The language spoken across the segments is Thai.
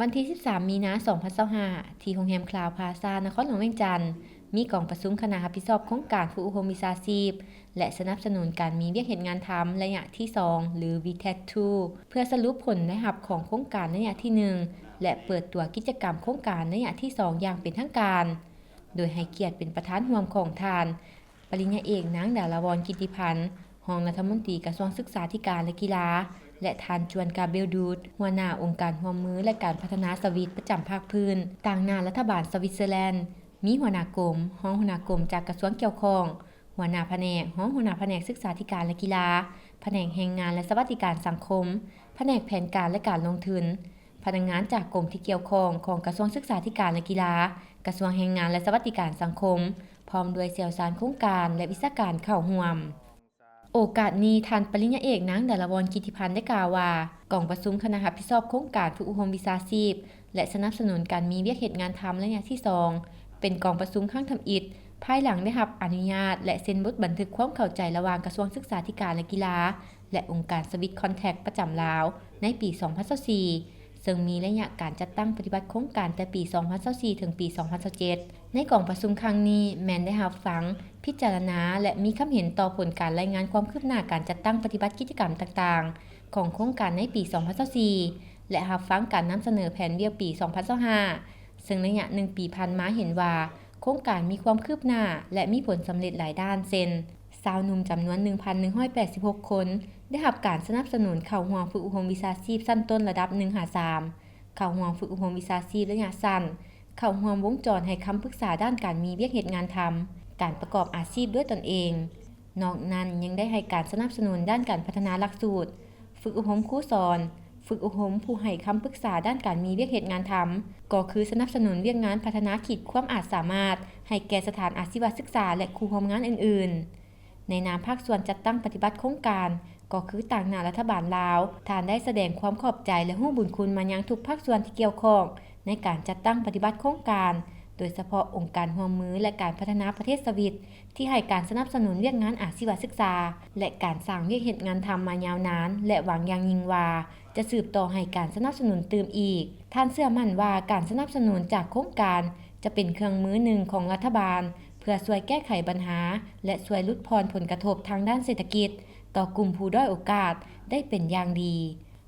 วันที่ 13 มีนาคม 2025 ที่โรงแรมคลาวด์พลาซานครหลวงเวียงจันทน์มีกองประชุมคณะรับผิดชอบโครงการฝึกอบรมวิชาชีพและสนับสนุนการมีเวียกเฮ็ดงานทำระยะที่ 2 หรือ VTEC2 เพื่อสรุปผลได้รับของโครงการระยะที่ 1 และเปิดตัวกิจกรรมโครงการระยะที่ 2 อย่างเป็นทางการ โดยให้เกียรติเป็นประธานร่วมของท่าน ปริญญาเอกนางดาราวร กิตติพันธ์รองรัฐมนตรีกระทรวงศึกษาธิการและกีฬา และท่านจวนกาเบลดูดหัวหน้าองค์การร่วมมือและการพัฒนาสวิตประจำภาคพื้นต่างหน้ารัฐบาลสวิตเซอร์แลนด์ มีหัวหน้ากรมรองหัวหน้ากรมจากกระทรวงเกี่ยวข้อง หัวหน้าแผนกรองหัวหน้าแผนกศึกษาธิการและกีฬา แผนกแรงงานและสวัสดิการสังคม แผนกแผนการและการลงทุน พนักงานจากกรมที่เกี่ยวข้องของกระทรวงศึกษาธิการและกีฬา กระทรวงแรงงานและสวัสดิการสังคม พร้อมด้วยเชี่ยวชาญโครงการและวิชาการเข้าร่วม โอกาสนี้ท่านปริญญาเอกนางดาราวร กิตติพันธ์ได้กล่าวว่ากองประชุมคณะรับผิดชอบโครงการฝึกอบรมวิชาชีพและสนับสนุนการมีเวียกเฮ็ดงานทำระยะที่ 2 เป็นกองประชุมครั้งทำอิฐภายหลังได้รับอนุญาตและเซ็นบทบันทึกความเข้าใจระหว่างกระทรวงศึกษาธิการและกีฬาและองค์การสวิตคอนแทคประจำลาวในปี 2024 ซึ่งมีระยะการจัดตั้งปฏิบัติโครงการแต่ปี 2024 ถึงปี 2027 ในกองประชุมครั้งนี้แม้นได้รับฟังพิจารณาและมีความเห็นต่อผลการรายงานความคืบหน้าการจัดตั้งปฏิบัติกิจกรรมต่างๆของโครงการในปี 2024 และรับฟังการนำเสนอแผนเวียกปี 2025 ซึ่งระยะ1 ปีผ่านมาเห็นว่าโครงการมีความคืบหน้าและมีผลสำเร็จหลายด้านเช่นสาวหนุ่มจำนวน 1,186 คนได้รับการสนับสนุนเข้าร่วมฝึกอบรมวิชาชีพชั้นต้นระดับ 1-3 เข้าร่วมฝึกอบรมวิชาชีพระยะสั้นเข้าร่วมวงจรให้คำปรึกษาด้านการมีเวียกเฮ็ดงานทำการประกอบอาชีพด้วยตนเอง นอกนั้นยังได้ให้การสนับสนุนด้านการพัฒนาหลักสูตร ฝึกอบรมครูสอน ฝึกอบรมผู้ให้คำปรึกษาด้านการมีเวียกเฮ็ดงานทำก็คือสนับสนุนเวียกงานพัฒนาขีดความอาจสามารถให้แก่สถานอาชีวศึกษาและครูร่วมงานอื่นๆ ในนามภาคส่วนจัดตั้งปฏิบัติโครงการก็คือต่างหน้ารัฐบาลลาวท่านได้แสดงความขอบใจและรู้บุญคุณมายังทุกภาคส่วนที่เกี่ยวข้องในการจัดตั้งปฏิบัติโครงการโดยเฉพาะองค์การร่วมมือและการพัฒนาประเทศสวิตที่ให้การสนับสนุนเวียกงานอาชีวศึกษาและการสร้างเวียกเฮ็ดงานทำมายาวนานและหวังอย่างยิ่งว่าจะสืบต่อให้การสนับสนุนตื่มอีกท่านเชื่อมั่นว่าการสนับสนุนจากโครงการจะเป็นเครื่องมือหนึ่งของรัฐบาลเพื่อช่วยแก้ไขปัญหาและช่วยลดพรผลกระทบทางด้านเศรษฐกิจต่อกลุ่มผู้ด้อยโอกาสได้เป็นอย่างดี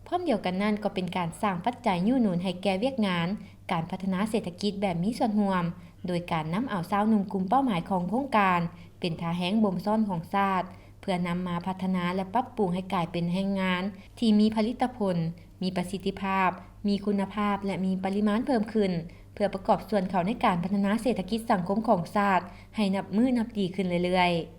พร้อมเดียวกันนั้นก็เป็นการสร้างปัจจัยยุหนุนให้แก่เวียกงานการพัฒนาเศรษฐกิจแบบมีส่วนร่วมโดยการนำเอาชาวหนุ่มกลุ่มเป้าหมายของโครงการเป็นท่าแฮ้งบ่มซ่อนของชาติเพื่อนำมาพัฒนาและปรับปรุงให้กลายเป็นแรงงานที่มีผลิตผลมีประสิทธิภาพมีคุณภาพและมีปริมาณเพิ่มขึ้นเพื่อประกอบส่วนเข้าในการพัฒนาเศรษฐกิจสังคมของชาติให้นับมือนับดีขึ้นเรื่อยๆ